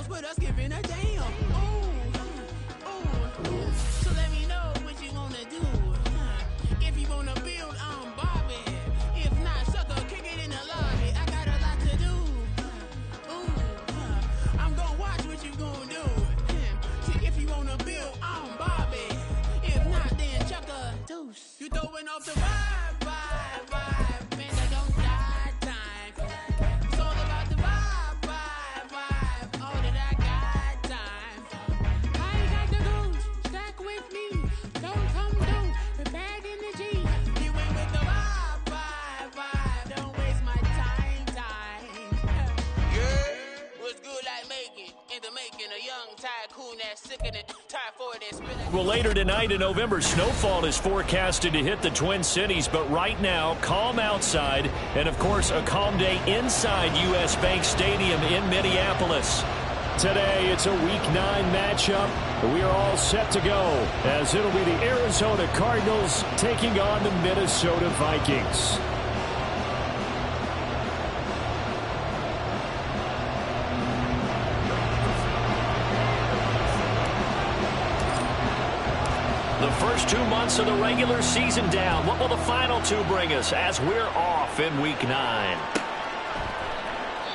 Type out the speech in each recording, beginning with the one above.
but us giving a damn. Ooh. So let me know what you wanna do. If you wanna build on Bobby, if not, sucker, kick it in the lobby. I got a lot to do. I'm gonna watch what you gonna do. See if you wanna build on Bobby, if not, then chuck a deuce. You throwing off the vibe, man, that don't die time. It's all about the vibe. All that I got time. I ain't got the goose, stack with me. Don't come through with bad energy. You ain't with the vibe. Don't waste my time. Yeah, what's good like making? Into making a young tycoon that's sick of it. Time for it and spilling. Well, later tonight in November, snowfall is forecasted to hit the Twin Cities, but right now, calm outside, and of course, a calm day inside U.S. Bank Stadium in Minneapolis. Today, it's a Week 9 matchup. We are all set to go, as it'll be the Arizona Cardinals taking on the Minnesota Vikings. The first 2 months of the regular season down. What will the final two bring us as we're off in Week 9?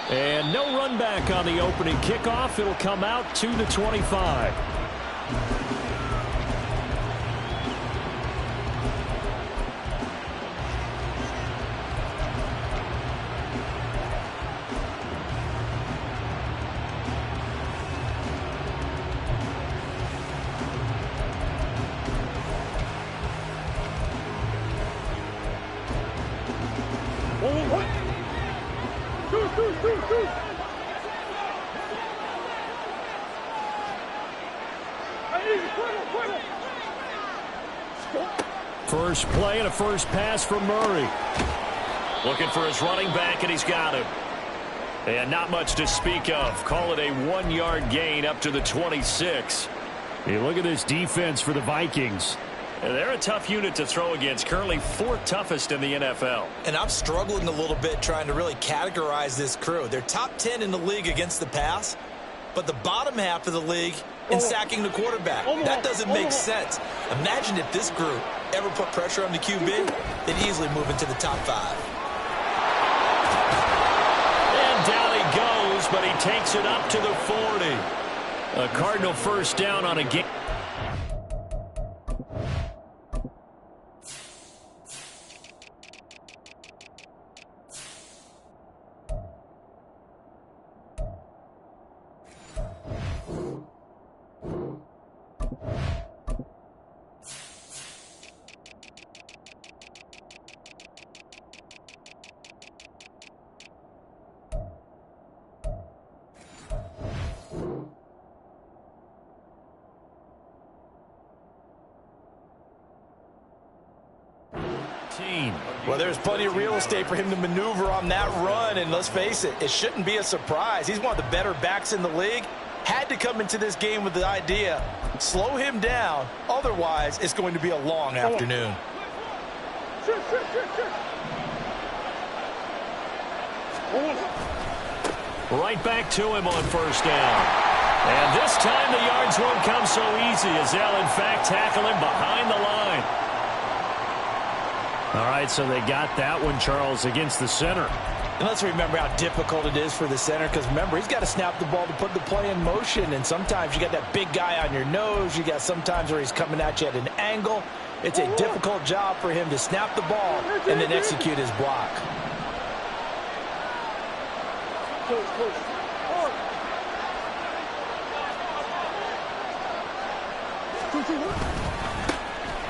And no run back on the opening kickoff. It'll come out to the 25. First play and a first pass from Murray. Looking for his running back, and he's got him. And not much to speak of. Call it a 1-yard gain up to the 26. Hey, look at this defense for the Vikings. They're a tough unit to throw against, currently 4th toughest in the NFL. And I'm struggling a little bit trying to really categorize this crew. They're top 10 in the league against the pass, but the bottom half of the league in sacking the quarterback. That doesn't make sense. Imagine if this group ever put pressure on the QB, they'd easily move into the top 5. And down he goes, but he takes it up to the 40. A Cardinal first down on a game. Well, there's plenty of real estate for him to maneuver on that run, and let's face it, it shouldn't be a surprise. He's one of the better backs in the league. Had to come into this game with the idea, slow him down, otherwise it's going to be a long afternoon. Right back to him on first down. And this time the yards won't come so easy as they'll in fact tackle him behind the line. All right, so they got that one, Charles, against the center. And let's remember how difficult it is for the center, because remember, he's got to snap the ball to put the play in motion, and sometimes you got that big guy on your nose. You got sometimes where he's coming at you at an angle. It's a difficult job for him to snap the ball and then execute his block.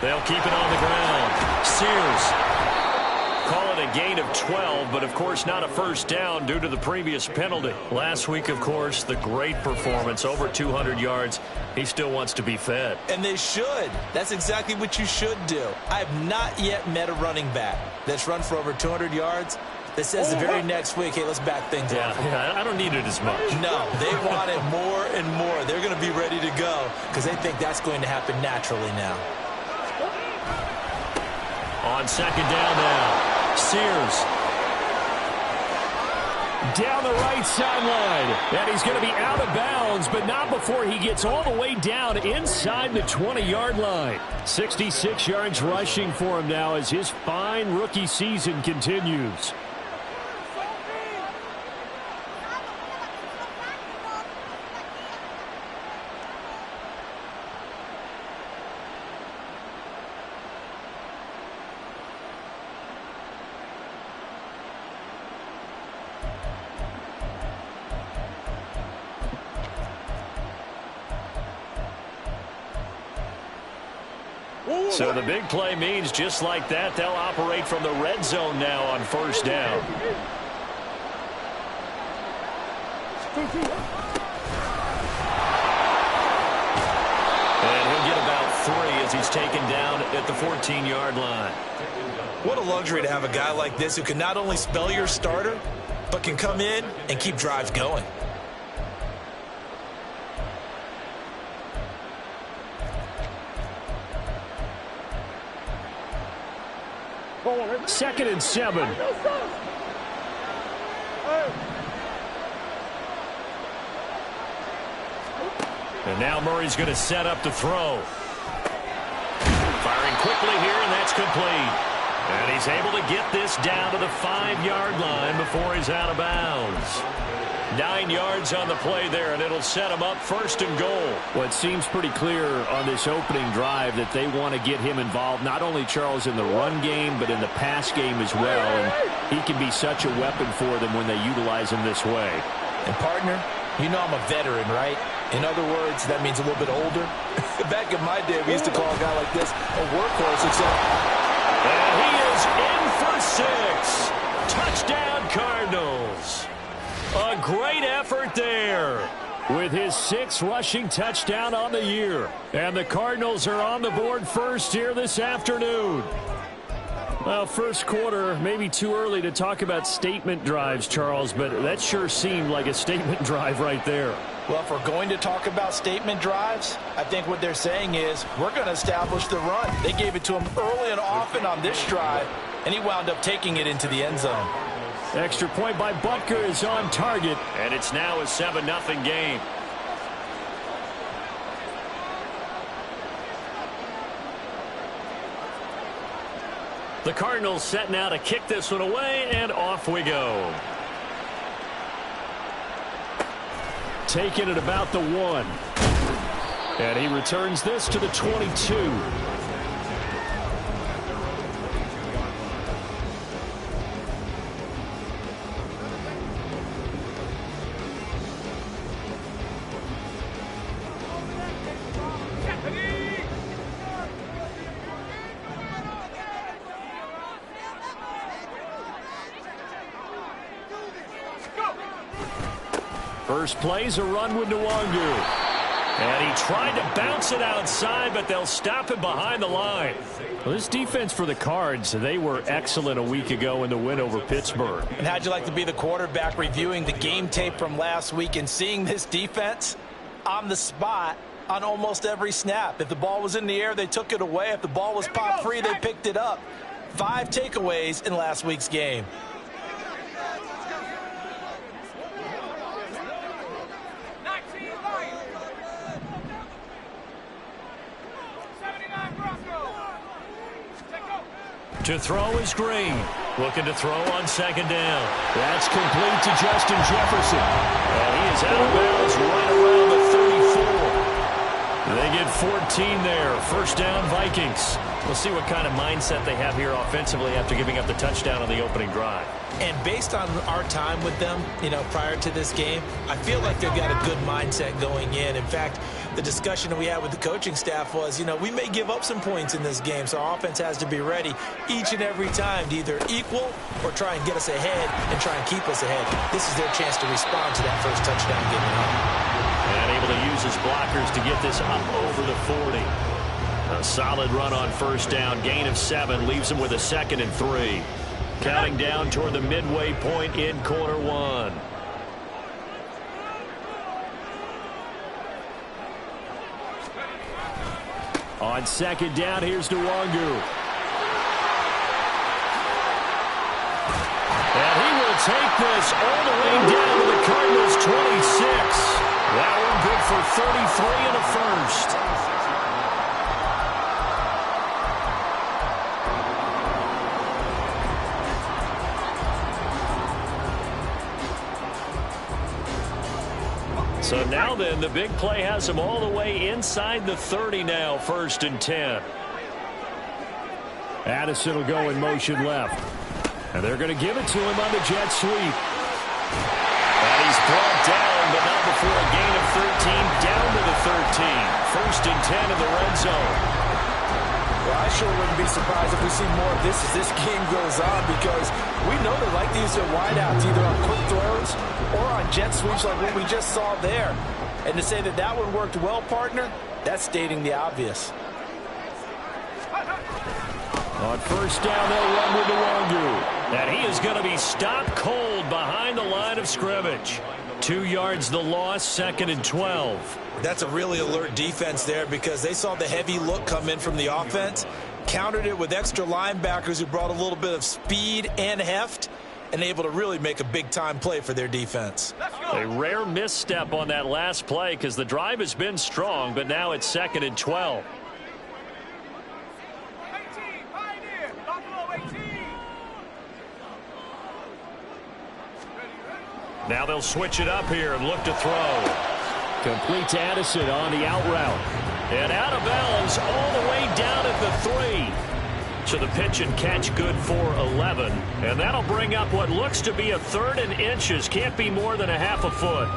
They'll keep it on the ground. Sears. Call it a gain of 12, but of course not a first down due to the previous penalty. Last week, of course, the great performance, over 200 yards. He still wants to be fed. And they should. That's exactly what you should do. I have not yet met a running back that's run for over 200 yards that says the very next week, hey, let's back things up. Yeah, I don't need it as much. No, they want it more and more. They're going to be ready to go because they think that's going to happen naturally now. On second down now, Sears. Down the right sideline, and he's going to be out of bounds but not before he gets all the way down inside the 20-yard line. 66 yards rushing for him now as his fine rookie season continues. So the big play means just like that, they'll operate from the red zone now on first down. And he'll get about 3 as he's taken down at the 14-yard line. What a luxury to have a guy like this who can not only spell your starter, but can come in and keep drives going. Second and 7. And now Murray's going to set up to throw. Firing quickly here, and that's complete. And he's able to get this down to the 5-yard line before he's out of bounds. 9 yards on the play there, and it'll set him up first and goal. Well, it seems pretty clear on this opening drive that they want to get him involved, not only, Charles, in the run game, but in the pass game as well. And he can be such a weapon for them when they utilize him this way. And, partner, you know I'm a veteran, right? In other words, that means a little bit older. Back in my day, we used to call a guy like this a workhorse. And he is in for 6. Touchdown, Cardinals. A great effort there with his 6th rushing touchdown on the year. And the Cardinals are on the board first here this afternoon. Well, first quarter, maybe too early to talk about statement drives, Charles, but that sure seemed like a statement drive right there. Well, if we're going to talk about statement drives, I think what they're saying is we're going to establish the run. They gave it to him early and often on this drive, and he wound up taking it into the end zone. Extra point by Butker is on target, and it's now a 7-0 game. The Cardinals set now to kick this one away, and off we go. Taking it about the 1. And he returns this to the 22. First play's a run with Nwangu. And he tried to bounce it outside, but they'll stop him behind the line. Well, this defense for the Cards, they were excellent a week ago in the win over Pittsburgh. And how'd you like to be the quarterback reviewing the game tape from last week and seeing this defense on the spot on almost every snap? If the ball was in the air, they took it away. If the ball was pop free, they picked it up. 5 takeaways in last week's game. To throw is Green. Looking to throw on second down. That's complete to Justin Jefferson. And he is out of bounds right around the 34. They get 14 there. First down, Vikings. We'll see what kind of mindset they have here offensively after giving up the touchdown on the opening drive. And based on our time with them, prior to this game, I feel like they've got a good mindset going in. In fact, the discussion that we had with the coaching staff was, we may give up some points in this game, so our offense has to be ready each and every time to either equal or try and get us ahead and try and keep us ahead. This is their chance to respond to that first touchdown giving up. And able to use his blockers to get this up over the 40. A solid run on first down. Gain of 7 leaves him with a 2nd and 3. Counting down toward the midway point in quarter 1. On second down, here's Nwangu. And he will take this all the way down to the Cardinals' 26. That one good for 33 and a first. So now then, the big play has him all the way inside the 30 now, 1st and 10. Addison will go in motion left. And they're going to give it to him on the jet sweep. And he's brought down, but not before a gain of 13, down to the 13. 1st and 10 in the red zone. Well, I sure wouldn't be surprised if we see more of this as this game goes on, because we know they like to use their wideouts either on quick throws or on jet sweeps like what we just saw there. And to say that that one worked well, partner, that's stating the obvious. On 1st down, they'll run with Nwangu. And he is going to be stopped cold behind the line of scrimmage. 2 yards the loss, 2nd and 12. That's a really alert defense there, because they saw the heavy look come in from the offense, countered it with extra linebackers who brought a little bit of speed and heft, and able to really make a big-time play for their defense. A rare misstep on that last play, because the drive has been strong, but now it's 2nd and 12. Now they'll switch it up here and look to throw. Complete to Addison on the out route. And out of bounds all the way down at the 3. So the pitch and catch good for 11. And that'll bring up what looks to be a 3rd and inches. Can't be more than a half a foot.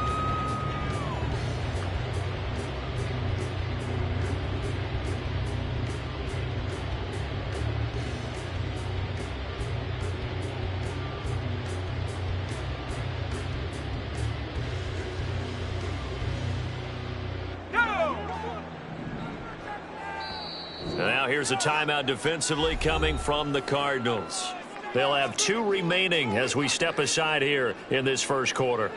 Now here's a timeout defensively coming from the Cardinals. They'll have 2 remaining as we step aside here in this 1st quarter.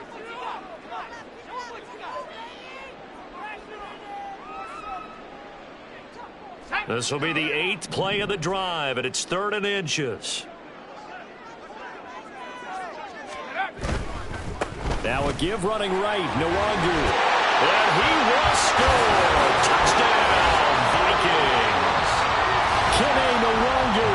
This will be the 8th play of the drive, and it's 3rd and inches. Now a give running right, Nwangu. And he will score. Touchdown, Vikings. Kene Nwangu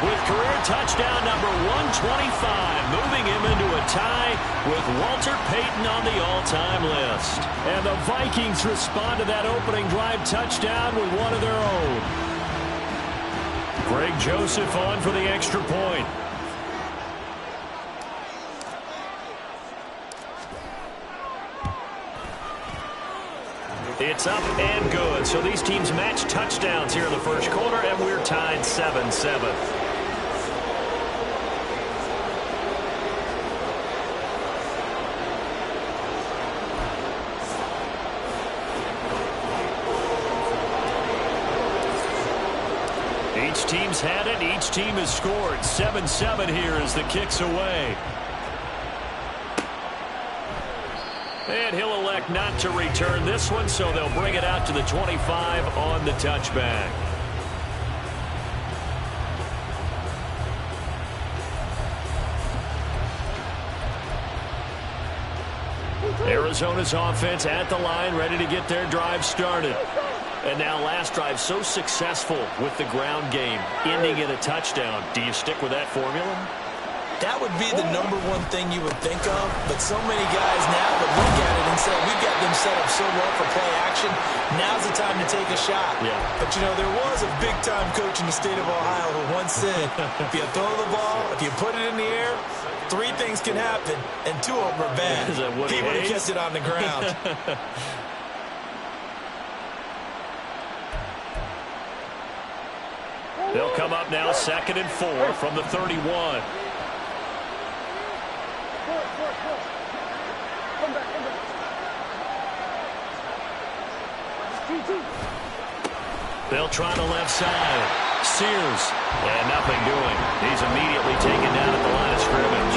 with career touchdown number 125, moving him into a tie with Walter Payton on the all-time list. And the Vikings respond to that opening drive touchdown with one of their own. Greg Joseph on for the extra point. It's up and good. So these teams match touchdowns here in the 1st quarter, and we're tied 7-7. Each team's had it. Each team has scored. 7-7 here as the kick's away. And he'll elect not to return this one, so they'll bring it out to the 25 on the touchback. Arizona's offense at the line, ready to get their drive started. And now last drive so successful with the ground game, ending in a touchdown. Do you stick with that formula? That would be the number one thing you would think of, but so many guys now would look at it and say, we've got them set up so well for play action, now's the time to take a shot. Yeah. But, you know, there was a big-time coach in the state of Ohio who once said, if you throw the ball, if you put it in the air, 3 things can happen, and 2 of them are bad. He would have kept it on the ground. They'll come up now 2nd and 4 from the 31. They'll try the left side. Sears. And nothing doing. He's immediately taken down at the line of scrimmage.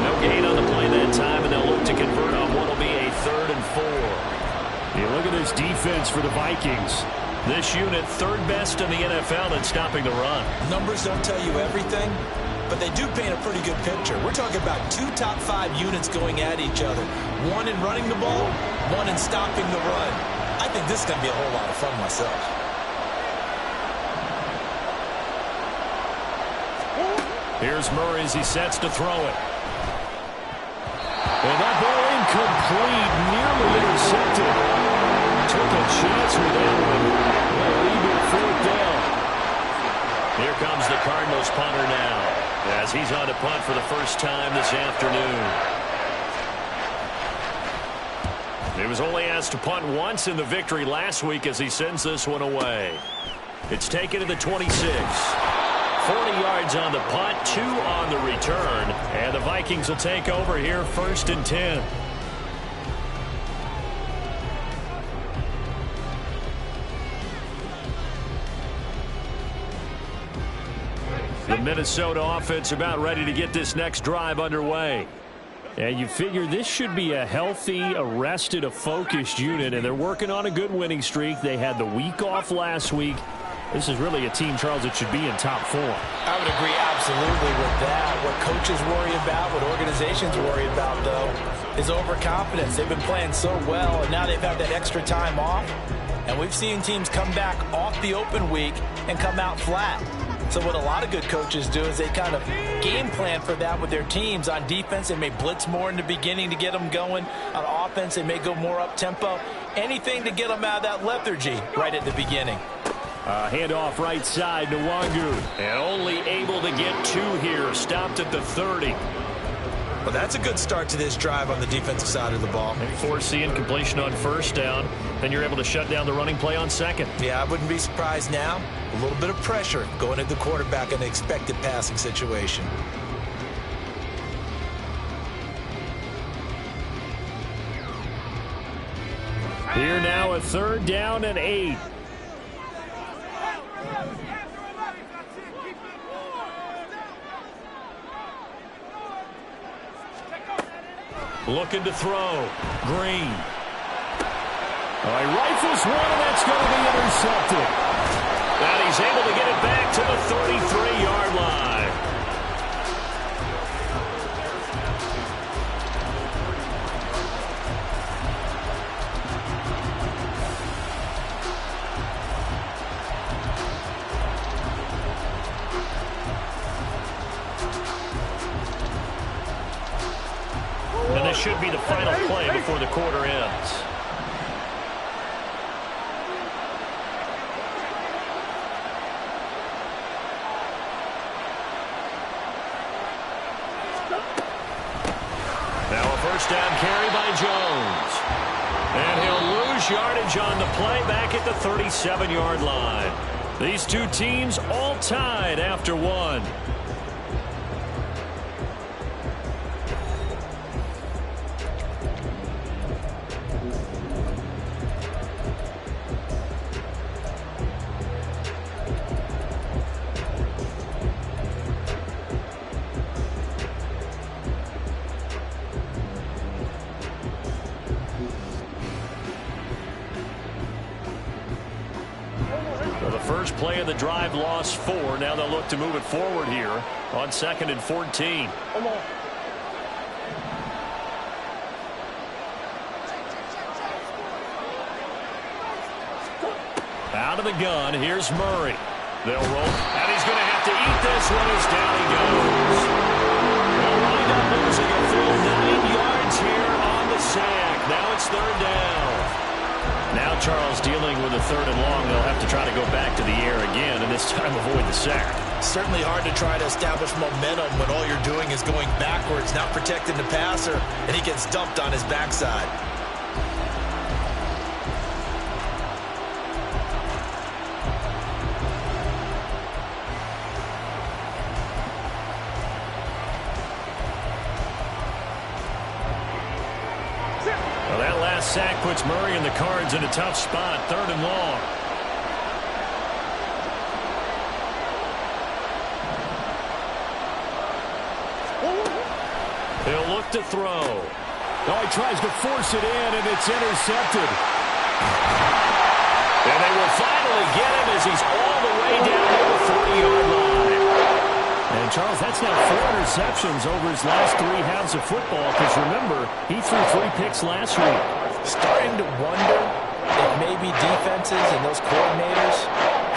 No gain on the play that time, and they'll look to convert on what will be a 3rd and 4. You look at this defense for the Vikings. This unit 3rd best in the NFL in stopping the run. Numbers don't tell you everything, but they do paint a pretty good picture. We're talking about 2 top 5 units going at each other. One in running the ball, one in stopping the run. I think this is going to be a whole lot of fun myself. Here's Murray as he sets to throw it. And that ball incomplete, nearly intercepted. Took a chance with that one. A lead at 4th down. Here comes the Cardinals punter now, as he's on to punt for the first time this afternoon. He was only asked to punt once in the victory last week as he sends this one away. It's taken to the 26. 40 yards on the punt, 2 on the return, and the Vikings will take over here 1st and 10. The Minnesota offense about ready to get this next drive underway. And you figure this should be a healthy, a rested, a focused unit, and they're working on a good winning streak. They had the week off last week. This is really a team, Charles, that should be in top 4. I would agree absolutely with that. What coaches worry about, what organizations worry about, though, is overconfidence. They've been playing so well, and now they've had that extra time off. And we've seen teams come back off the open week and come out flat. So what a lot of good coaches do is they kind of game plan for that with their teams. On defense, they may blitz more in the beginning to get them going. On offense, they may go more up-tempo. Anything to get them out of that lethargy right at the beginning. Handoff right side to Wangu. And only able to get 2 here. Stopped at the 30. Well, that's a good start to this drive on the defensive side of the ball. And forcing completion on 1st down. Then you're able to shut down the running play on 2nd. Yeah, I wouldn't be surprised now. A little bit of pressure going at the quarterback in an expected passing situation. Here now a 3rd down and 8. Looking to throw. Green. He rifles one, and that's going to be intercepted. And he's able to get it back to the 33-yard line. And this should be the final play before the quarter ends. Now a 1st down carry by Jones. And he'll lose yardage on the play back at the 37-yard line. These 2 teams all tied after 1. First play of the drive, lost 4. Now they'll look to move it forward here on 2nd and 14. Out of the gun, here's Murray. They'll roll, and he's going to have to eat this one as down he goes. They'll wind up losing a full 9 yards here on the sack. Now it's 3rd down. Now Charles dealing with a 3rd and long. They'll have to try to go back to the air again, and this time avoid the sack. Certainly hard to try to establish momentum when all you're doing is going backwards, not protecting the passer, and he gets dumped on his backside. Well, that last sack puts Murray and the Cards in a tough spot, 3rd and long. He'll look to throw. Oh, he tries to force it in, and it's intercepted. And they will finally get him as he's all the way down to the 40-yard line. And, Charles, that's now 4 interceptions over his last 3 halves of football because, remember, he threw 3 picks last week. Starting to wonder if maybe defenses and those coordinators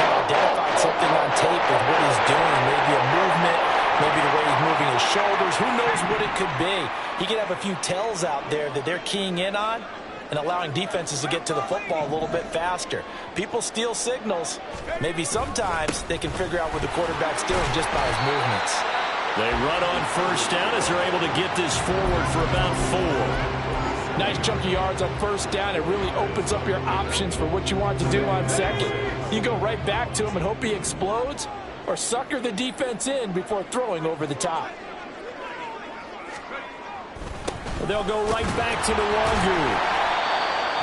have identified something on tape with what he's doing. Maybe a movement, maybe the way he's moving his shoulders. Who knows what it could be? He could have a few tells out there that they're keying in on and allowing defenses to get to the football a little bit faster. People steal signals. Maybe sometimes they can figure out what the quarterback's doing just by his movements. They run on first down as they're able to get this forward for about 4. Nice chunky yards on first down. It really opens up your options for what you want to do on second. You go right back to him and hope he explodes, or sucker the defense in before throwing over the top. They'll go right back to the Wangu.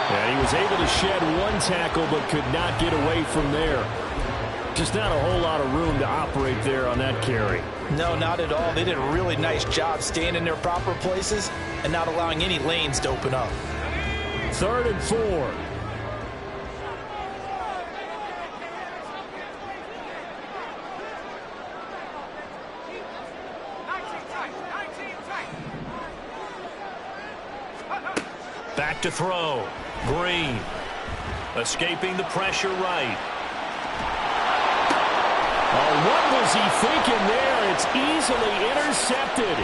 And he was able to shed 1 tackle but could not get away from there. Just not a whole lot of room to operate there on that carry. No, not at all. They did a really nice job staying in their proper places and not allowing any lanes to open up. 3rd and 4. Back to throw. Green. Escaping the pressure right. Oh, what was he thinking there? It's easily intercepted.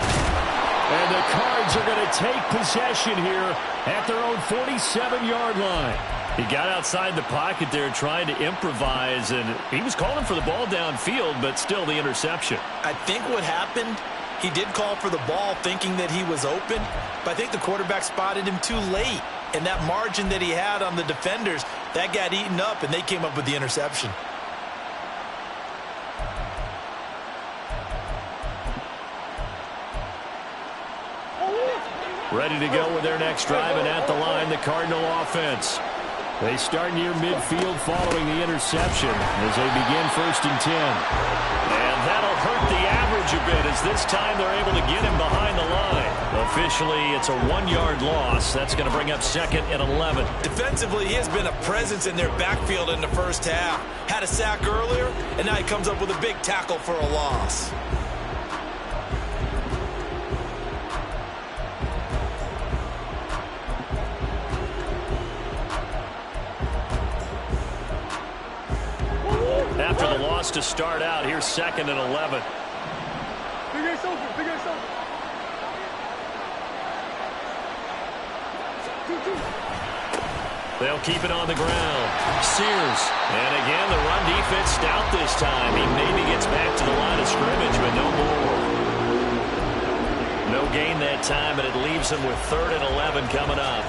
And the Cards are going to take possession here at their own 47-yard line. He got outside the pocket there trying to improvise, and he was calling for the ball downfield, but still the interception. I think what happened, he did call for the ball thinking that he was open, but I think the quarterback spotted him too late. And that margin that he had on the defenders, that got eaten up, and they came up with the interception. Ready to go with their next drive, and at the line, the Cardinal offense. They start near midfield following the interception as they begin 1st and 10. And that'll hurt the average a bit as this time they're able to get him behind the line. Officially, it's a 1-yard loss. That's going to bring up 2nd and 11. Defensively, he has been a presence in their backfield in the first half. Had a sack earlier, and now he comes up with a big tackle for a loss. After the loss to start out, here's 2nd and 11. They'll keep it on the ground. Sears. And again, the run defense stout this time. He maybe gets back to the line of scrimmage, but no more. No gain that time, and it leaves him with 3rd and 11 coming up.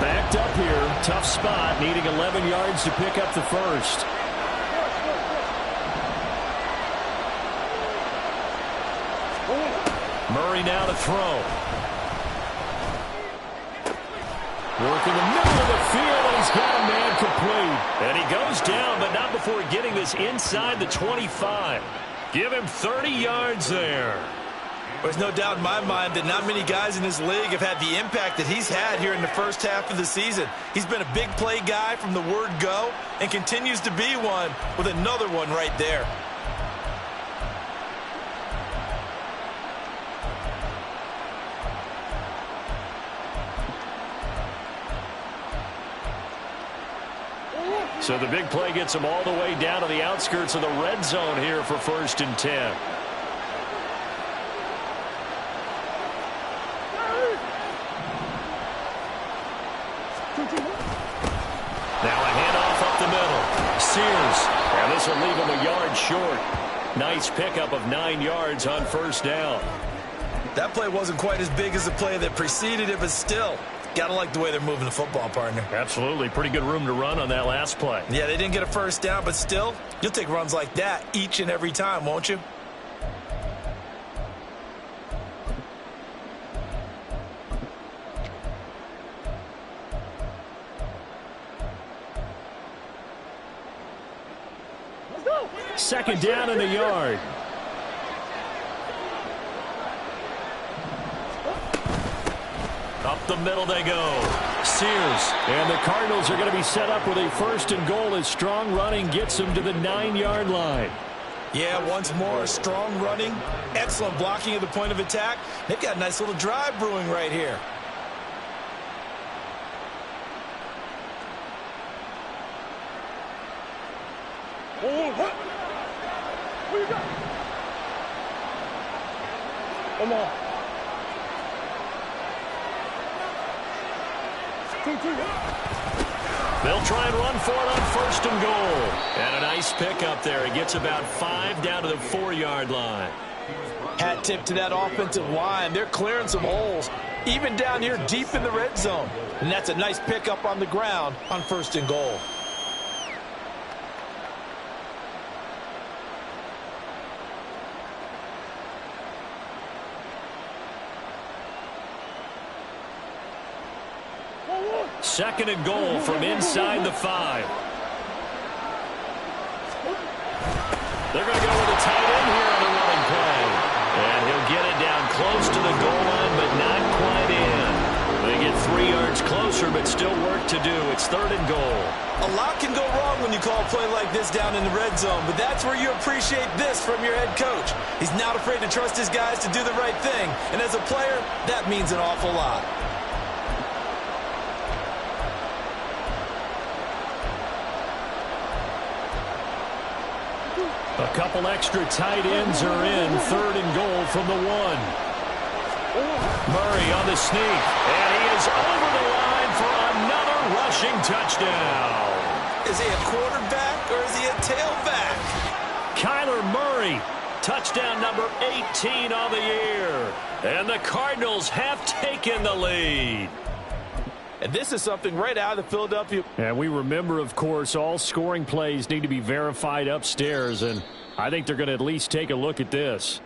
Backed up here. Tough spot. Needing 11 yards to pick up the first. Murray now to throw. Work in the middle of the field, and he's got a man complete. And he goes down, but not before getting this inside the 25. Give him 30 yards there. There's no doubt in my mind that not many guys in this league have had the impact that he's had here in the first half of the season. He's been a big play guy from the word go and continues to be one with another one right there. So the big play gets him all the way down to the outskirts of the red zone here for 1st and 10. Now a handoff up the middle. Sears. And this will leave him a yard short. Nice pickup of 9 yards on 1st down. That play wasn't quite as big as the play that preceded it, but still, gotta like the way they're moving the football, partner. Absolutely. Pretty good room to run on that last play. Yeah, they didn't get a 1st down, but still, you'll take runs like that each and every time, won't you? Second down in the yard. Up the middle they go. Sears. And the Cardinals are going to be set up with a 1st and goal as strong running gets them to the 9-yard line. Yeah, once more, strong running, excellent blocking at the point of attack. They've got a nice little drive brewing right here. What you got? Come on. 2-2. They'll try and run for it on 1st and goal. And a nice pickup there. It gets about 5 down to the 4-yard line. Hat tip to that offensive line. They're clearing some holes, even down here deep in the red zone. And that's a nice pickup on the ground on 1st and goal. Second and goal from inside the 5. They're going to go with a tight end here on the running play. And he'll get it down close to the goal line, but not quite in. They get 3 yards closer, but still work to do. It's 3rd and goal. A lot can go wrong when you call a play like this down in the red zone, but that's where you appreciate this from your head coach. He's not afraid to trust his guys to do the right thing, and as a player, that means an awful lot. A couple extra tight ends are in. 3rd and goal from the 1. Murray on the sneak. And he is over the line for another rushing touchdown. Is he a quarterback or is he a tailback? Kyler Murray, touchdown number 18 on the year. And the Cardinals have taken the lead. And this is something right out of the Philadelphia. And we remember, of course, all scoring plays need to be verified upstairs, and I think they're going to at least take a look at this.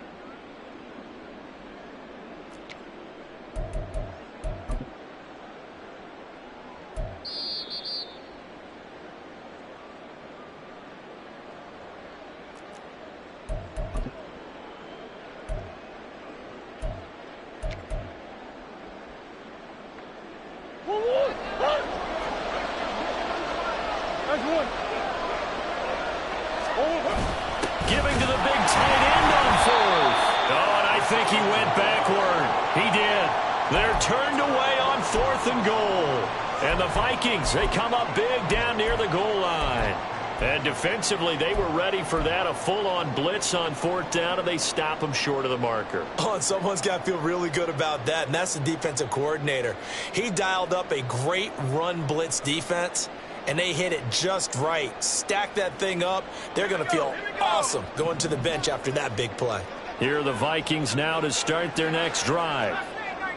Giving to the big tight end on 4th. Oh, and I think he went backward. He did. They're turned away on 4th and goal. And the Vikings, they come up big down near the goal line. And defensively, they were ready for that, a full-on blitz on 4th down, and they stop them short of the marker. Oh, and someone's got to feel really good about that, and that's the defensive coordinator. He dialed up a great run blitz defense, and they hit it just right. Stack that thing up. They're going to feel awesome going to the bench after that big play. Here are the Vikings now to start their next drive.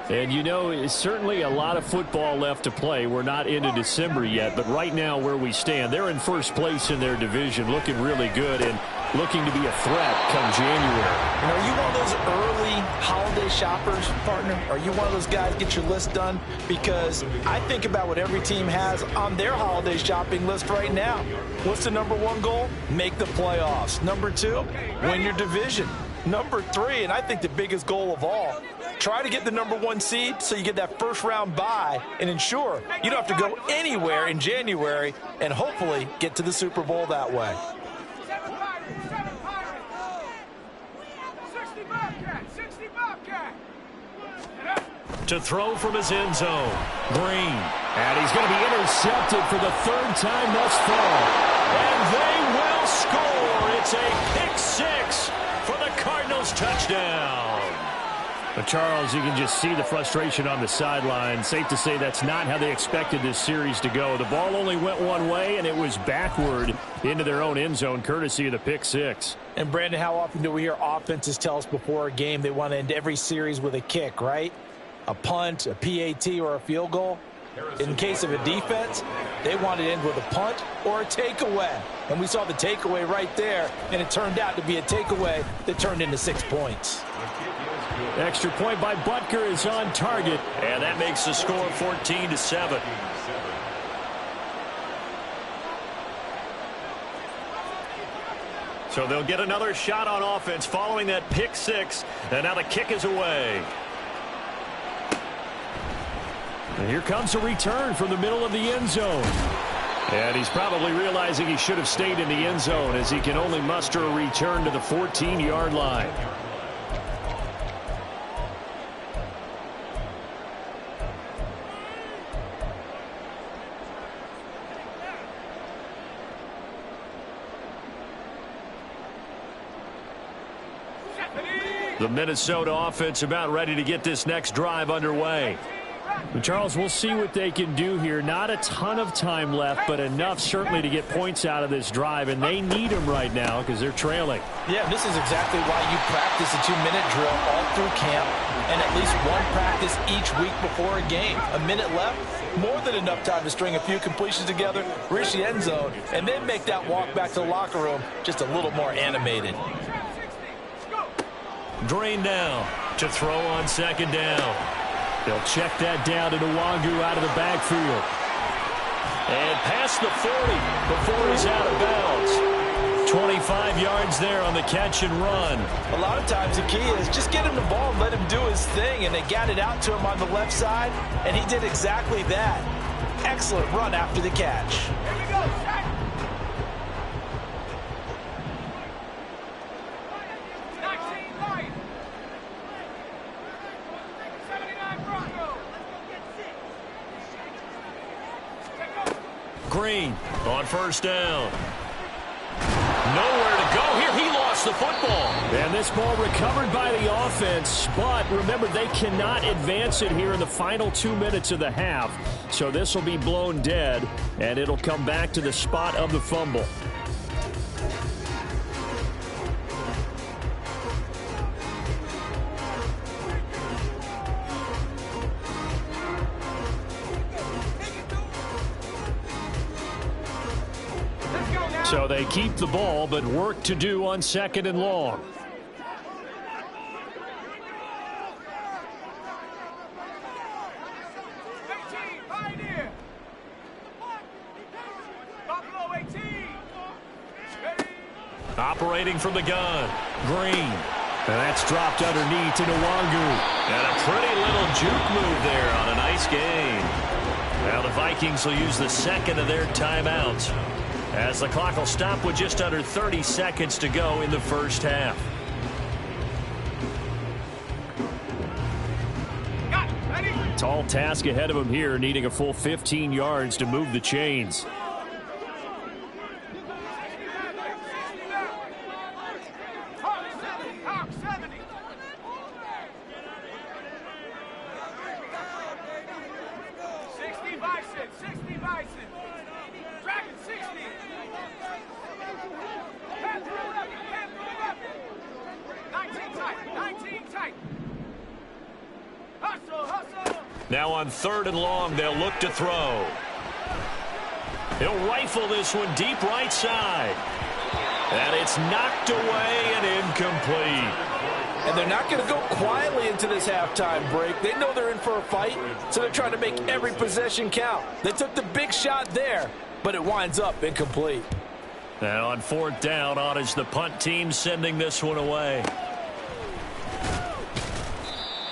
And, you know, it's certainly a lot of football left to play. We're not into December yet, but right now where we stand, they're in 1st place in their division, looking really good and looking to be a threat come January. And are you one of those early holiday shoppers, partner? Are you one of those guys get your list done? Because I think about what every team has on their holiday shopping list right now. What's the number 1 goal? Make the playoffs. Number 2, win your division. Number 3, and I think the biggest goal of all, try to get the number 1 seed so you get that 1st round bye and ensure you don't have to go anywhere in January and hopefully get to the Super Bowl that way. To throw from his end zone, Green. And he's going to be intercepted for the 3rd time thus far. And they will score. It's a pick 6 for the Cardinals touchdown. But Charles, you can just see the frustration on the sideline. Safe to say that's not how they expected this series to go. The ball only went one way, and it was backward into their own end zone, courtesy of the pick 6. And, Brandon, how often do we hear offenses tell us before a game they want to end every series with a kick, right? A punt, a PAT, or a field goal. In case of a defense, they want to end with a punt or a takeaway. And we saw the takeaway right there, and it turned out to be a takeaway that turned into 6 points. Extra point by Butker is on target. And that makes the score 14-7. So they'll get another shot on offense following that pick 6. And now the kick is away. And here comes a return from the middle of the end zone. And he's probably realizing he should have stayed in the end zone as he can only muster a return to the 14-yard line. The Minnesota offense about ready to get this next drive underway. And Charles, we'll see what they can do here. Not a ton of time left, but enough certainly to get points out of this drive, and they need them right now because they're trailing. Yeah, this is exactly why you practice a 2-minute drill all through camp and at least one practice each week before a game. A minute left, more than enough time to string a few completions together, reach the end zone, and then make that walk back to the locker room just a little more animated. Green now to throw on second down. They'll check that down to Nwangu out of the backfield. And past the 40 before he's out of bounds. 25 yards there on the catch and run. A lot of times the key is just get him the ball and let him do his thing, and they got it out to him on the left side, and he did exactly that. Excellent run after the catch. Here we go. 79 Broncos. Green on first down. Nowhere to go here. He lost the football. And this ball recovered by the offense, but remember, they cannot advance it here in the final 2 minutes of the half. So this will be blown dead, and it'll come back to the spot of the fumble. So they keep the ball, but work to do on second and long. Operating from the gun. Green. And that's dropped underneath to Nwangu. And a pretty little juke move there on a nice gain. Now the Vikings will use the second of their timeouts, as the clock will stop with just under 30 seconds to go in the first half. Tall task ahead of him here, needing a full 15 yards to move the chains. Now on third and long, they'll look to throw. He'll rifle this one deep right side. And it's knocked away and incomplete. And they're not going to go quietly into this halftime break. They know they're in for a fight, so they're trying to make every possession count. They took the big shot there, but it winds up incomplete. Now on fourth down, on is the punt team sending this one away.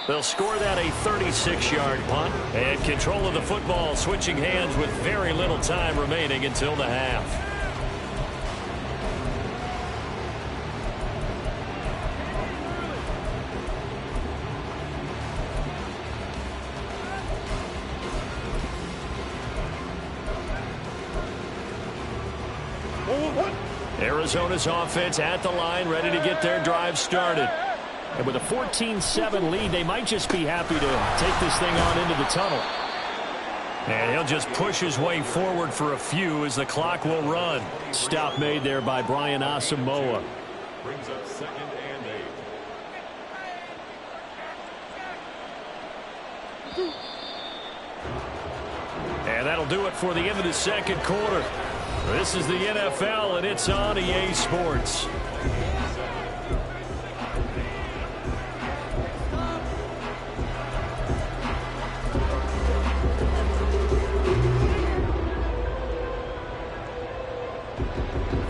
They'll score that a 36-yard punt. And control of the football switching hands with very little time remaining until the half. Arizona's offense at the line, ready to get their drive started. And with a 14-7 lead, they might just be happy to take this thing on into the tunnel. And he'll just push his way forward for a few as the clock will run. Stop made there by Brian Asamoah. Brings up second and 8. And that'll do it for the end of the second quarter. This is the NFL, and it's on EA Sports.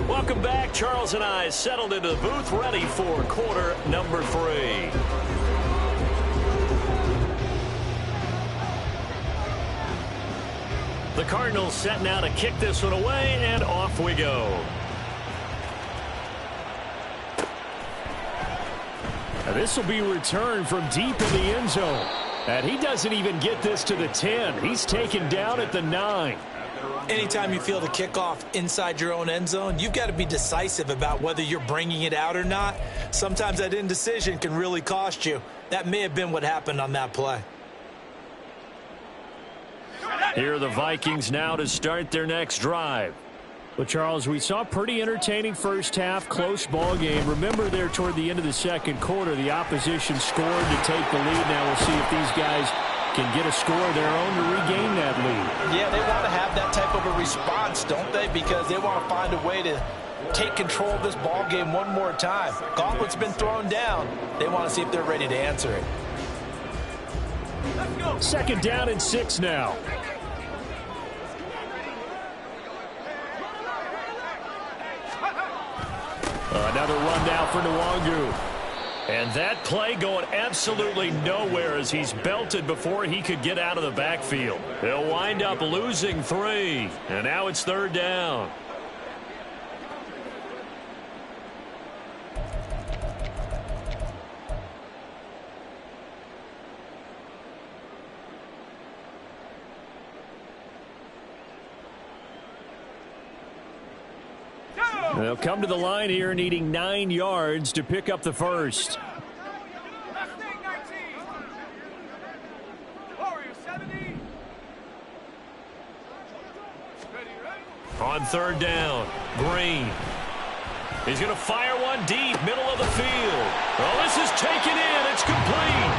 Welcome back. Charles and I settled into the booth, ready for quarter number 3. The Cardinals set now to kick this one away, and off we go. Now this will be returned from deep in the end zone. And he doesn't even get this to the 10. He's taken down at the 9. Anytime you feel the kickoff inside your own end zone, you've got to be decisive about whether you're bringing it out or not. Sometimes that indecision can really cost you. That may have been what happened on that play. Here are the Vikings now to start their next drive. Well, Charles, we saw a pretty entertaining first half, close ball game. Remember there toward the end of the second quarter, the opposition scored to take the lead. Now we'll see if these guys can get a score of their own to regain that lead. Yeah, they want to have that type of a response, don't they? Because they want to find a way to take control of this ball game one more time. Gauntlet's been thrown down. They want to see if they're ready to answer it. Second down and 6 now. Another run now for Nwangu. And that play going absolutely nowhere as he's belted before he could get out of the backfield. They'll wind up losing 3. And now it's third down. They'll come to the line here needing 9 yards to pick up the first. On third down, Green. He's going to fire one deep, middle of the field. Oh, this is taken in. It's complete.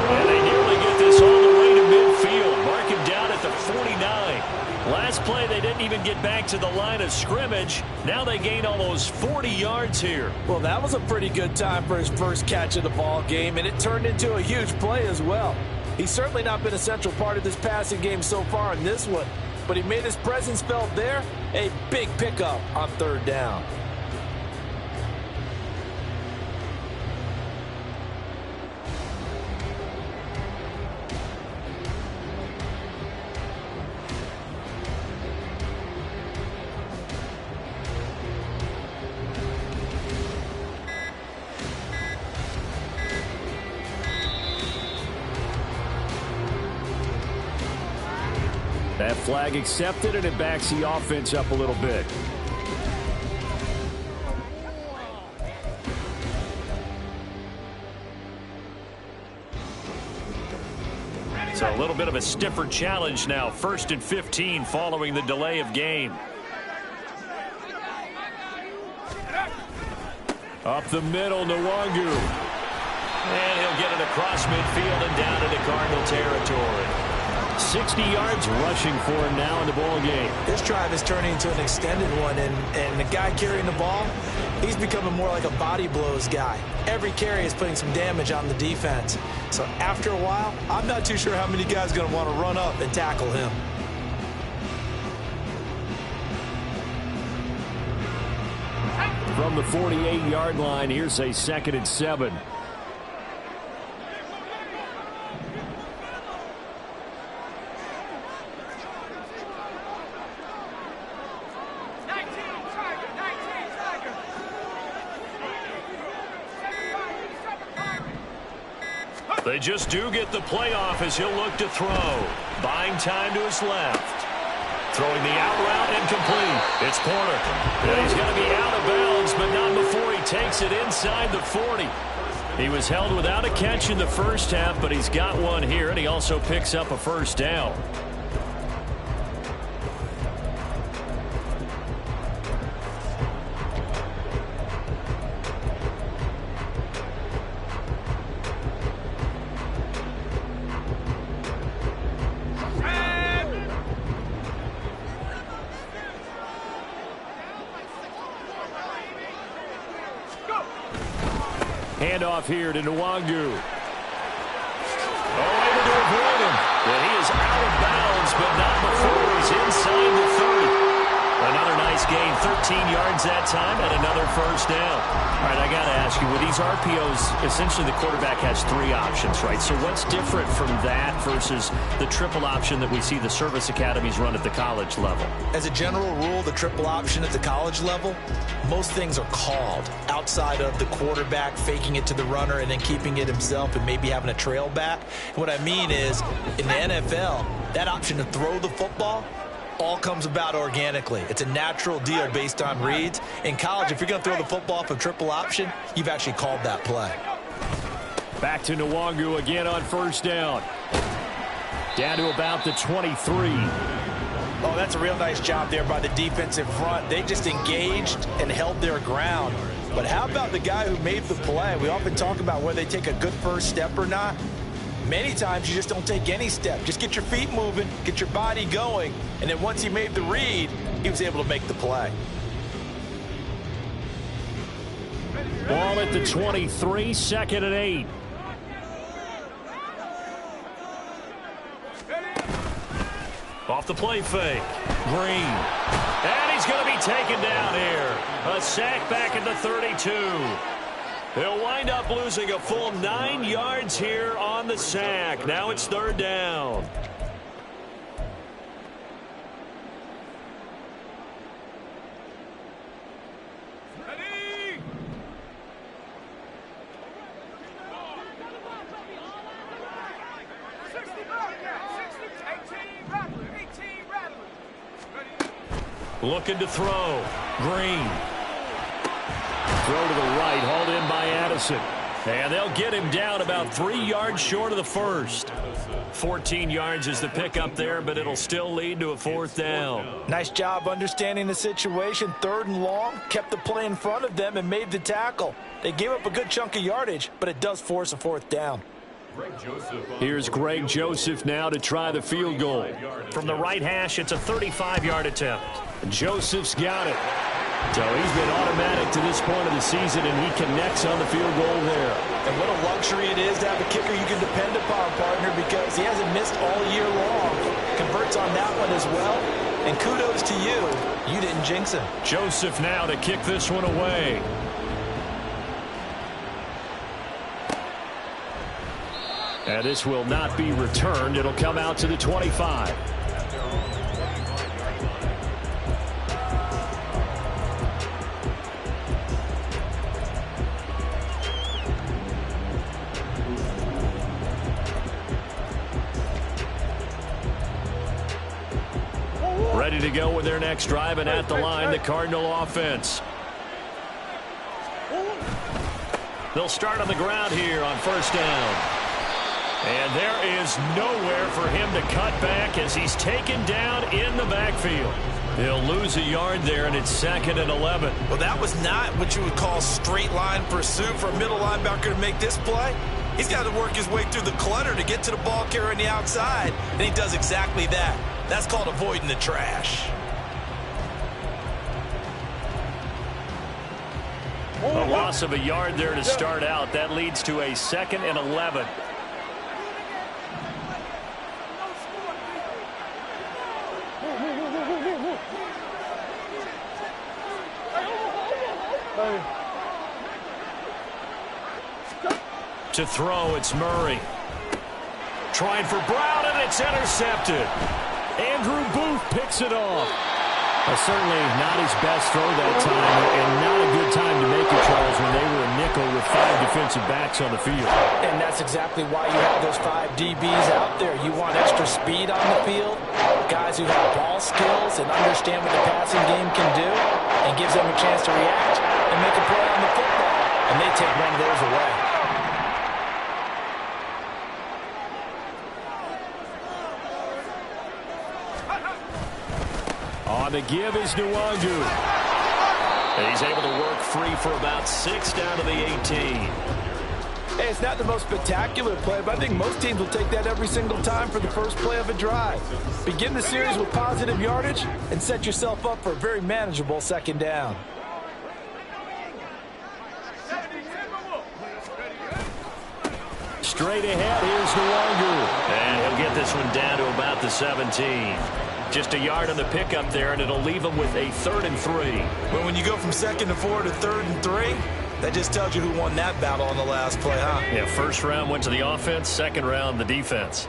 And they nearly get this all the way to midfield. Mark him down at the 49. Last play, they didn't even get back to the line of scrimmage. Now they gain almost 40 yards here. Well, that was a pretty good time for his first catch of the ball game, and it turned into a huge play as well. He's certainly not been a central part of this passing game so far in this one, but he made his presence felt there. A big pickup on third down. That flag accepted, and it backs the offense up a little bit. So a little bit of a stiffer challenge now. 1st and 15 following the delay of game. Up the middle, Nwangu. And he'll get it across midfield and down into Cardinal territory. 60 yards rushing for him now in the ball game. This drive is turning into an extended one, and the guy carrying the ball, he's becoming more like a body blows guy. Every carry is putting some damage on the defense. So after a while, I'm not too sure how many guys are going to want to run up and tackle him. From the 48-yard line, here's a 2nd and 7. They just do get the playoff as he'll look to throw. Buying time to his left. Throwing the out route and complete. It's Porter. And he's going to be out of bounds, but not before he takes it inside the 40. He was held without a catch in the first half, but he's got one here, and he also picks up a first down. Handoff here to Nwangu. Oh, able to avoid him. And he is out of bounds, but not before he's inside the 30. Another nice gain, yards that time and another first down. All right, I got to ask you, with these RPOs, essentially the quarterback has 3 options, right? So what's different from that versus the triple option that we see the service academies run at the college level? As a general rule, the triple option at the college level, most things are called outside of the quarterback faking it to the runner and then keeping it himself and maybe having a trail back. What I mean is, in the NFL, that option to throw the football all comes about organically. It's a natural deal based on reads. In college, if you're going to throw the football off a triple option, you've actually called that play. Back to Nwangu again on first down. Down to about the 23. Oh, that's a real nice job there by the defensive front. They just engaged and held their ground. But how about the guy who made the play? We often talk about whether they take a good first step or not. Many times you just don't take any step. Just get your feet moving, get your body going, and then once he made the read, he was able to make the play. Ball at the 23, 2nd and 8. Off the play fake. Green. And he's going to be taken down here. A sack back at the 32. They'll wind up losing a full 9 yards here on the sack. Now it's 3rd down. Looking to throw. Green. Throw to the right, hauled in by Addison. And they'll get him down about 3 yards short of the first. 14 yards is the pickup there, but it'll still lead to a 4th down. Nice job understanding the situation. 3rd and long, kept the play in front of them and made the tackle. They gave up a good chunk of yardage, but it does force a 4th down. Here's Greg Joseph now to try the field goal. From the right hash, it's a 35-yard attempt. Joseph's got it. So he's been automatic to this point of the season, and he connects on the field goal there. And what a luxury it is to have a kicker you can depend upon, partner, because he hasn't missed all year long. Converts on that one as well. And kudos to you. You didn't jinx him. Joseph now to kick this one away. And this will not be returned. It'll come out to the 25. Ready to go with their next drive, and at the line, the Cardinal offense. They'll start on the ground here on first down. And there is nowhere for him to cut back as he's taken down in the backfield. He'll lose a yard there, and it's 2nd and 11. Well, that was not what you would call straight line pursuit for a middle linebacker to make this play. He's got to work his way through the clutter to get to the ball carrier on the outside, and he does exactly that. That's called avoiding the trash. A loss of a yard there to start out. That leads to a 2nd and 11. To throw, it's Murray. Trying for Brown, and it's intercepted. Andrew Booth picks it off. Certainly not his best throw that time, and not a good time to make it, Charles, when they were a nickel with 5 defensive backs on the field. And that's exactly why you have those 5 DBs out there. You want extra speed on the field, guys who have ball skills and understand what the passing game can do, and gives them a chance to react and make a play on the football. And they take one of those away. On the give is Nwangu. He's able to work free for about 6 down to the 18. Hey, it's not the most spectacular play, but I think most teams will take that every single time for the first play of a drive. Begin the series with positive yardage and set yourself up for a very manageable 2nd down. Straight ahead, here's Nwangu. And he'll get this one down to about the 17. Just a yard on the pickup there, and it'll leave them with a 3rd and 3. But when you go from 2nd and 4 to 3rd and 3, that just tells you who won that battle on the last play, huh? Yeah, first round went to the offense, second round the defense.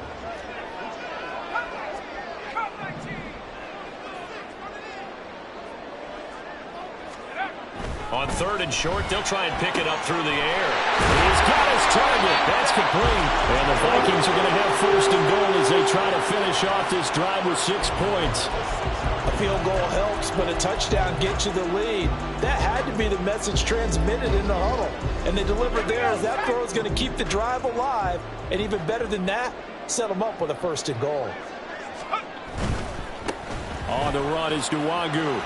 On 3rd and short, they'll try and pick it up through the air. He's got his target. That's complete. And the Vikings are going to have 1st and goal as they try to finish off this drive with 6 points. A field goal helps, but a touchdown gets you the lead. That had to be the message transmitted in the huddle. And they delivered there as that throw is going to keep the drive alive. And even better than that, set them up with a 1st and goal. On the run is Nwangu.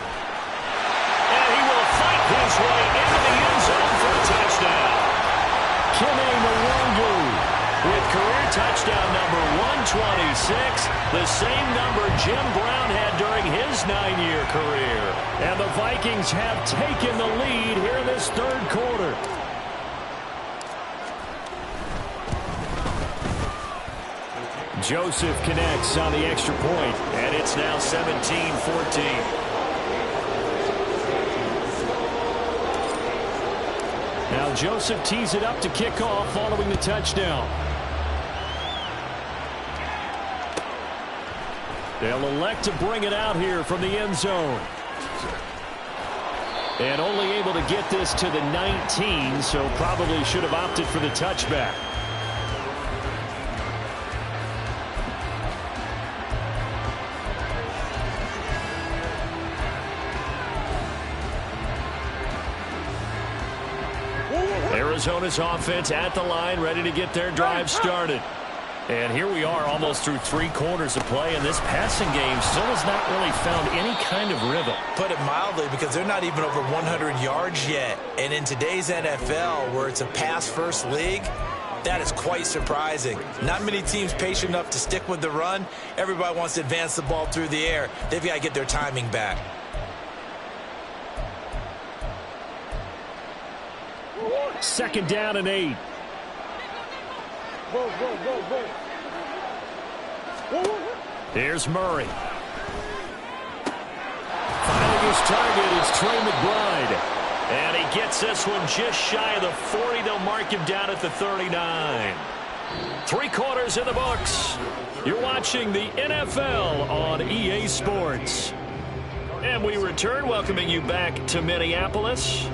And he will fight his way into the end zone for a touchdown. Kene Nwangu with career touchdown number 126, the same number Jim Brown had during his 9-year career. And the Vikings have taken the lead here in this 3rd quarter. Joseph connects on the extra point, and it's now 17-14. Now Joseph tees it up to kick off following the touchdown. They'll elect to bring it out here from the end zone. And only able to get this to the 19, so probably should have opted for the touchback. Arizona's offense at the line, ready to get their drive started. And here we are almost through 3 quarters of play, and this passing game still has not really found any kind of rhythm. Put it mildly, because they're not even over 100 yards yet. And in today's NFL, where it's a pass-first league, that is quite surprising. Not many teams patient enough to stick with the run. Everybody wants to advance the ball through the air. They've got to get their timing back. Second down and 8. Here's Murray. Finding his target is Trey McBride. And he gets this one just shy of the 40. They'll mark him down at the 39. 3 quarters in the books. You're watching the NFL on EA Sports. And we return, welcoming you back to Minneapolis.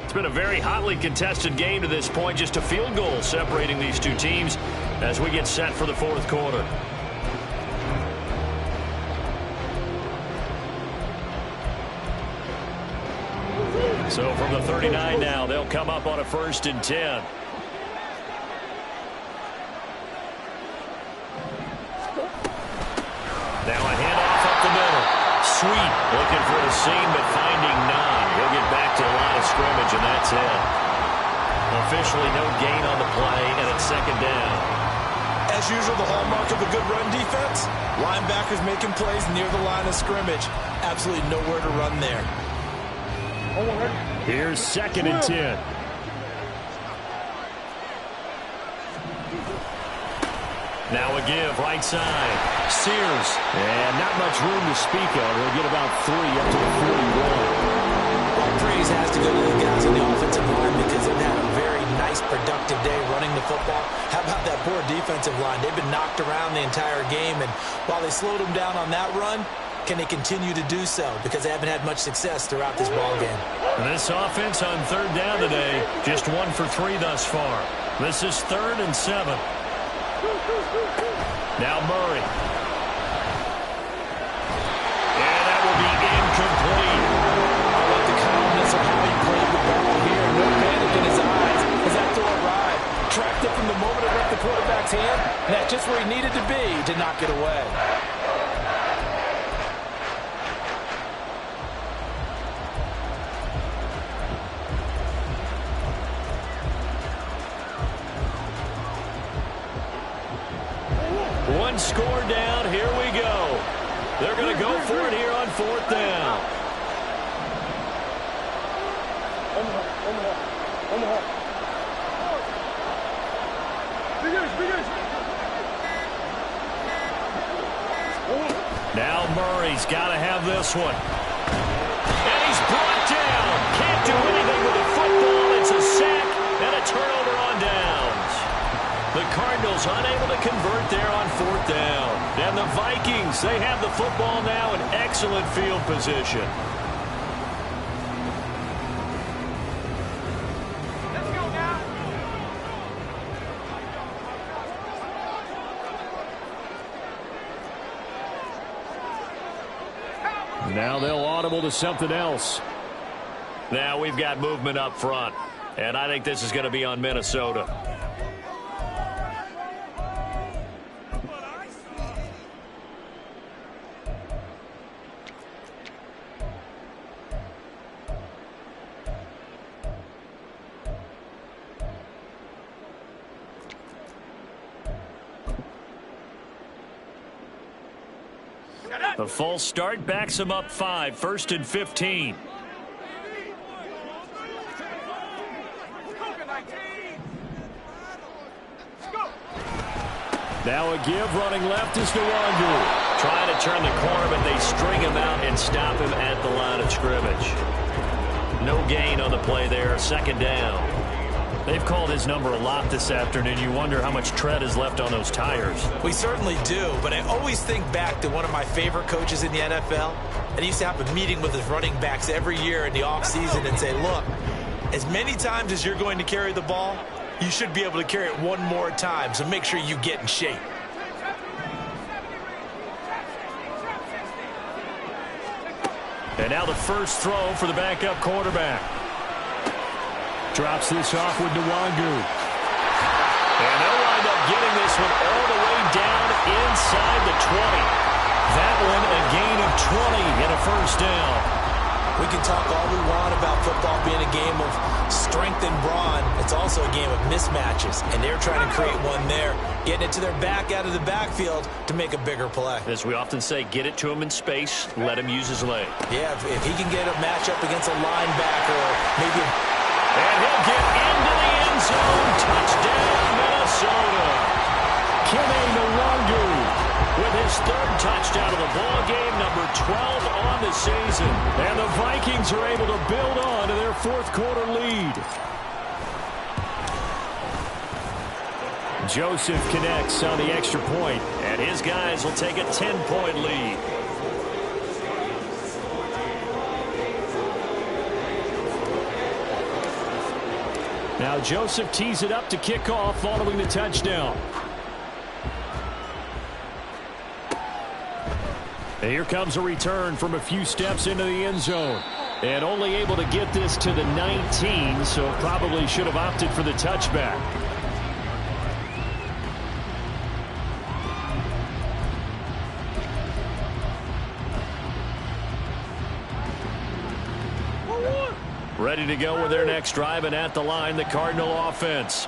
It's been a very hotly contested game to this point. Just a field goal separating these two teams as we get set for the 4th quarter. So from the 39 now, they'll come up on a 1st and 10. Now a handoff up the middle. Sweet looking for a seam, but finding none. He'll get back to the line of scrimmage, and that's it. Officially no gain on the play, and it's 2nd down. As usual, the hallmark of a good run defense, linebackers making plays near the line of scrimmage. Absolutely nowhere to run there. Here's 2nd and 10. Now a give, right side. Sears. And not much room to speak of. He'll get about 3 up to the 41. All praise has to go to the guys on the offensive line because they've had a very nice, productive day running the football. How about that poor defensive line? They've been knocked around the entire game, and while they slowed them down on that run, can they continue to do so? Because they haven't had much success throughout this ball game. This offense on 3rd down today, just 1 for 3 thus far. This is 3rd and 7. Now Murray. And that will be incomplete. I like the calmness of how he played the ball here. No panic in his eyes as that throw arrived. Tracked it from the moment it left the quarterback's hand, and that's just where he needed to be to knock it away. One score down. Here we go. They're going to go for it here on 4th down. Murray's got to have this one. And he's brought down. Can't do anything with the football. It's a sack and a turnover on downs. The Cardinals unable to convert there on 4th down. And the Vikings, they have the football now in excellent field position. Now they'll audible to something else. Now we've got movement up front. And I think this is going to be on Minnesota. The false start backs him up 5, 1st and 15. Now a give running left is Nwangu. Trying to turn the corner, but they string him out and stop him at the line of scrimmage. No gain on the play there, 2nd down. They've called his number a lot this afternoon. You wonder how much tread is left on those tires. We certainly do, but I always think back to one of my favorite coaches in the NFL. And he used to have a meeting with his running backs every year in the offseason and say, look, as many times as you're going to carry the ball, you should be able to carry it one more time, so make sure you get in shape. And now the first throw for the backup quarterback. Drops this off with Nwangu. And they'll wind up getting this one all the way down inside the 20. That one a gain of 20 and a 1st down. We can talk all we want about football being a game of strength and brawn. It's also a game of mismatches, and they're trying to create one there, getting it to their back out of the backfield to make a bigger play. As we often say, get it to him in space, let him use his leg. Yeah, if he can get a matchup against a linebacker or maybe and he'll get into the end zone. Touchdown, Minnesota. Kene Nwangu with his 3rd touchdown of the ball game, number 12 on the season. And the Vikings are able to build on to their 4th quarter lead. Joseph connects on the extra point. And his guys will take a 10-point lead. Now Joseph tees it up to kick off following the touchdown. And here comes a return from a few steps into the end zone. And only able to get this to the 19, so probably should have opted for the touchback. Ready to go with their next drive, and at the line, the Cardinal offense.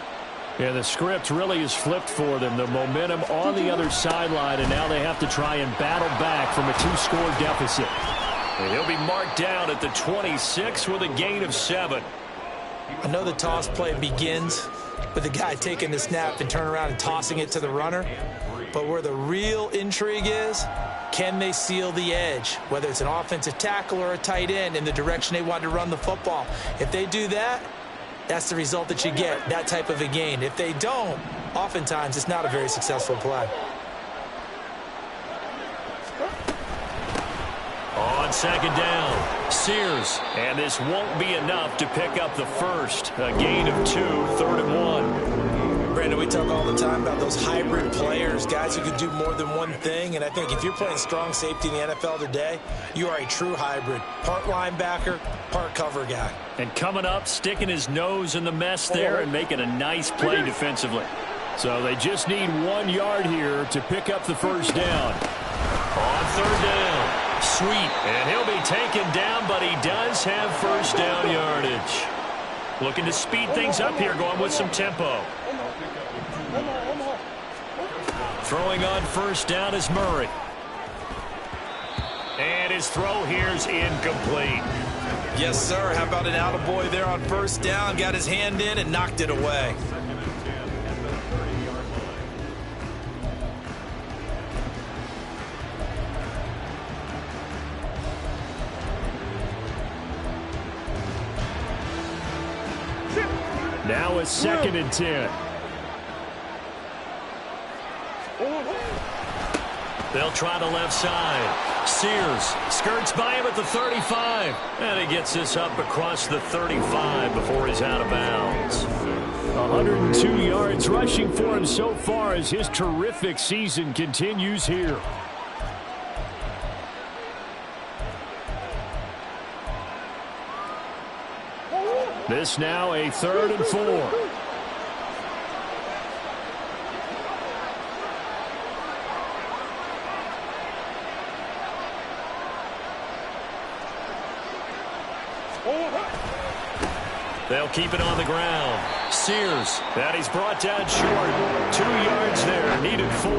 Yeah, the script really is flipped for them. The momentum on the other sideline, and now they have to try and battle back from a 2-score deficit. And he'll be marked down at the 26 with a gain of 7. I know the toss play begins with the guy taking the snap and turn around and tossing it to the runner. But where the real intrigue is, can they seal the edge, whether it's an offensive tackle or a tight end, in the direction they want to run the football? If they do that, that's the result that you get, that type of a gain. If they don't, oftentimes it's not a very successful play. On 2nd down, Sears. And this won't be enough to pick up the first. A gain of 2, 3rd and 1. Brandon, we talk all the time about those hybrid players, guys who can do more than one thing. And I think if you're playing strong safety in the NFL today, you are a true hybrid. Part linebacker, part cover guy. And coming up, sticking his nose in the mess there and making a nice play defensively. So they just need 1 yard here to pick up the 1st down. On 3rd down, Sweet. And he'll be taken down, but he does have 1st down yardage. Looking to speed things up here, going with some tempo. Throwing on 1st down is Murray. And his throw here's incomplete. Yes, sir. How about an attaboy there on 1st down? Got his hand in and knocked it away. Now a 2nd and 10. They'll try the left side. Sears skirts by him at the 35. And he gets this up across the 35 before he's out of bounds. 102 yards rushing for him so far as his terrific season continues here. This now a 3rd and 4. They'll keep it on the ground. Sears, that he's brought down short. 2 yards there, needed 4.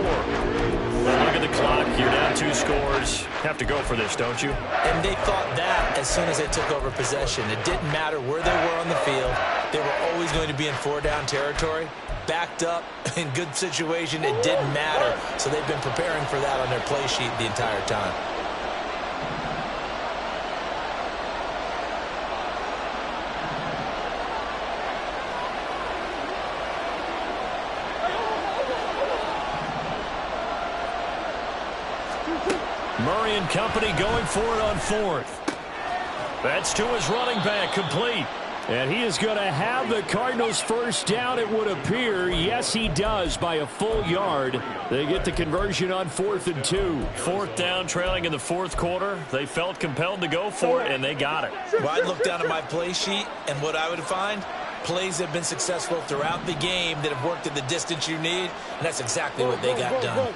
Well, look at the clock. You're down 2 scores. Have to go for this, don't you? And they thought that as soon as they took over possession. It didn't matter where they were on the field. They were always going to be in 4-down territory. Backed up, in good situation, it didn't matter. So they've been preparing for that on their play sheet the entire time. Murray and company going for it on 4th. That's to his running back, complete. And he is going to have the Cardinals first down, it would appear. Yes, he does, by a full yard. They get the conversion on 4th and 2. 4th down, trailing in the 4th quarter. They felt compelled to go for it, and they got it. Well, I'd look down at my play sheet, and what I would find, plays have been successful throughout the game that have worked at the distance you need, and that's exactly what they got done.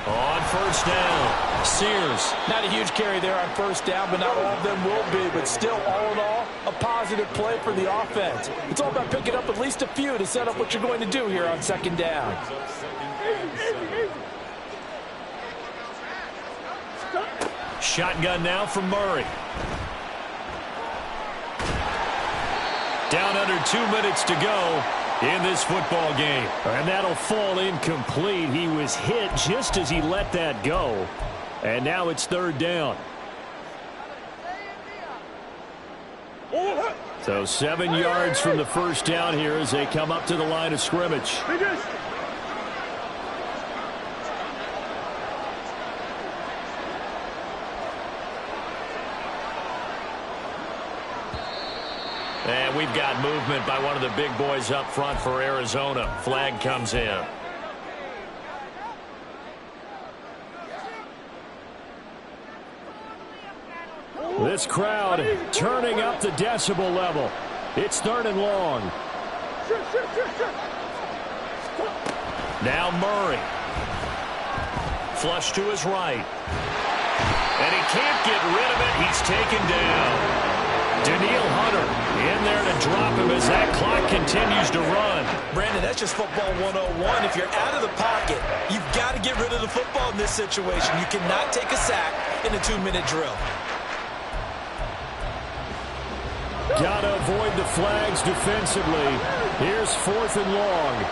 On 1st down, Sears. Not a huge carry there on 1st down, but not all of them will be. But still, all in all, a positive play for the offense. It's all about picking up at least a few to set up what you're going to do here on 2nd down. Shotgun now from Murray. Down under 2 minutes to go in this football game. And that'll fall incomplete. He was hit just as he let that go. And now it's 3rd down. So 7 yards from the first down here as they come up to the line of scrimmage. And we've got movement by one of the big boys up front for Arizona. Flag comes in. This crowd turning up the decibel level. It's 3rd and long. Now Murray. Flush to his right. And he can't get rid of it. He's taken down. Daniil Hunter in there to drop him as that clock continues to run. Brandon, that's just football 101. If you're out of the pocket, you've got to get rid of the football in this situation. You cannot take a sack in a 2-minute drill. Got to avoid the flags defensively. Here's 4th and long.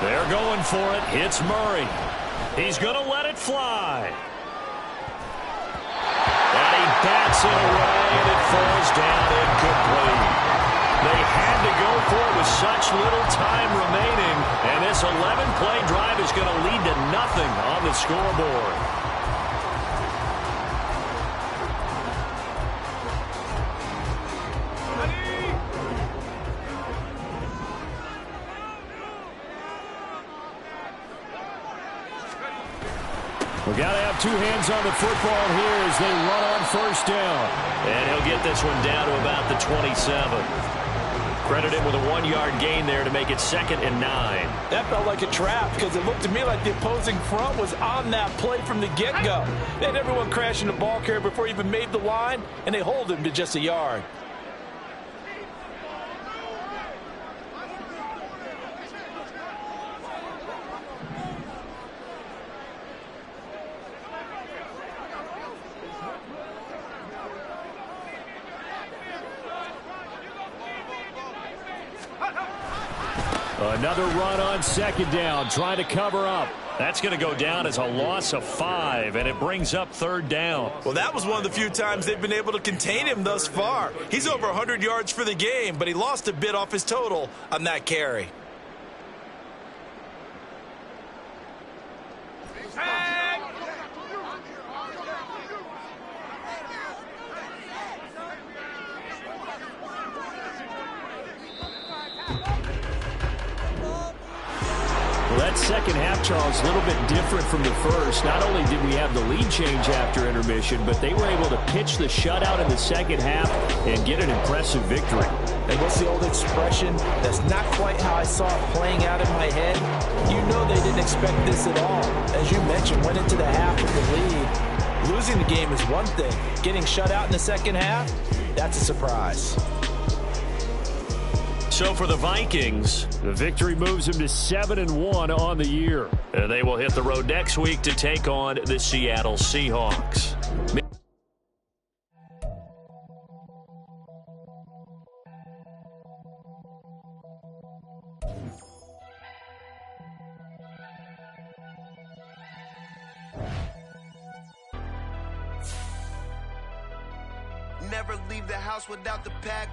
They're going for it. Hits Murray. He's going to let it fly. And he bats it away, and it falls down incomplete. They had to go for it with such little time remaining, and this 11-play drive is going to lead to nothing on the scoreboard. We got to have 2 hands on the football here as they run on 1st down. And he'll get this one down to about the 27. Credit him with a 1-yard gain there to make it 2nd and 9. That felt like a trap because it looked to me like the opposing front was on that play from the get-go. They had everyone crashing the ball carrier before he even made the line, and they hold him to just a yard. Another run on second down, trying to cover up. That's going to go down as a loss of 5, and it brings up third down. Well, that was one of the few times they've been able to contain him thus far. He's over 100 yards for the game, but he lost a bit off his total on that carry. That second half, Charles, a little bit different from the first. Not only did we have the lead change after intermission, but they were able to pitch the shutout in the second half and get an impressive victory. And what's the old expression? That's not quite how I saw it playing out in my head. You know they didn't expect this at all. As you mentioned, went into the half with the lead. Losing the game is one thing. Getting shut out in the second half, that's a surprise. So for the Vikings, The victory moves them to 7-1 on the year. and they will hit the road next week to take on the Seattle Seahawks. Never leave the house without the pack.